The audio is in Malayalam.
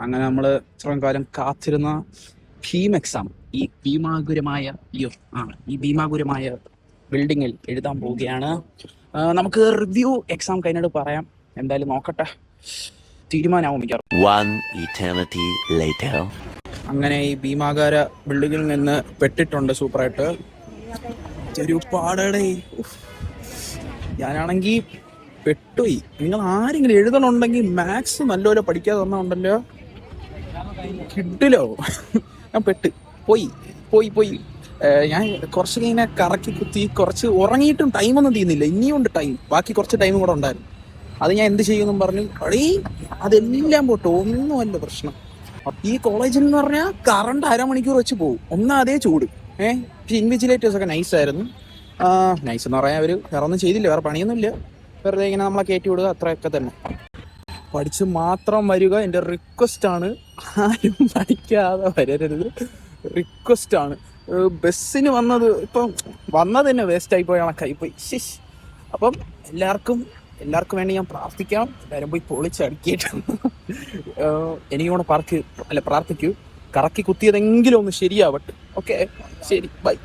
അങ്ങനെ നമ്മൾ ഇത്രയും കാലം കാത്തിരുന്ന ഭീം എക്സാം ഈ ഭീമാകുരമായ ബിൽഡിങ്ങിൽ എഴുതാൻ പോവുകയാണ്. നമുക്ക് റിവ്യൂ എക്സാം കഴിഞ്ഞിട്ട് പറയാം. എന്തായാലും നോക്കട്ടെ, തീരുമാനമാവും മിക്കവാറും. അങ്ങനെ ഈ ഭീമാകാര ബിൽഡിങ്ങിൽ നിന്ന് പെട്ടിട്ടുണ്ട് സൂപ്പറായിട്ട്. ഒരു പാടടേ, ഞാനാണെങ്കിൽ പെട്ടുപോയി. നിങ്ങൾ ആരെങ്കിലും എഴുതണുണ്ടെങ്കിൽ മാത്സ് നല്ലപോലെ പഠിക്കാതെ തന്നുണ്ടല്ലോ, കിട്ടില്ലോ. ഞാൻ പോയി. ഞാൻ കുറച്ച് ഇങ്ങനെ കറക്കി കുത്തി കുറച്ച് ഉറങ്ങിയിട്ടും ടൈമൊന്നും തീരുന്നില്ല. ഇനിയും ഉണ്ട് ടൈം, ബാക്കി കുറച്ച് ടൈം കൂടെ ഉണ്ടായിരുന്നു. അത് ഞാൻ എന്ത് ചെയ്യുമെന്നും പറഞ്ഞു അതെല്ലാം പോട്ടെ, ഒന്നുമല്ല പ്രശ്നം. ഈ കോളേജിൽ എന്ന് പറഞ്ഞാൽ കറണ്ട് അരമണിക്കൂർ വെച്ച് പോകും. അതേ ചൂട്. പക്ഷെ ഇൻവിജിലേറ്റേഴ്സ് ഒക്കെ നൈസായിരുന്നു. നൈസ് എന്ന് പറയാൻ അവർ വേറെ ഒന്നും ചെയ്തില്ല, വേറെ പണിയൊന്നുമില്ല. വെറുതെ ഇങ്ങനെ നമ്മളെ കയറ്റി വിടുക, അത്രയൊക്കെ തന്നെ. പഠിച്ച് മാത്രം വരിക എൻ്റെ റിക്വസ്റ്റാണ്. ആരും പഠിക്കാതെ വരരുത്, റിക്വസ്റ്റാണ്. ബസ്സിന് വന്നത് തന്നെ വേസ്റ്റായി പോയ കണക്കായിപ്പോയി. അപ്പം എല്ലാവർക്കും വേണ്ടി ഞാൻ പ്രാർത്ഥിക്കാം. എല്ലാവരും പോയി പൊളിച്ചടിക്കിയിട്ട് എനിക്ക് കൂടെ പ്രാർത്ഥിക്കൂ, കറക്കി കുത്തിയതെങ്കിലും ഒന്ന് ശരിയാവട്ടെ. ഓക്കെ, ശരി, ബൈ.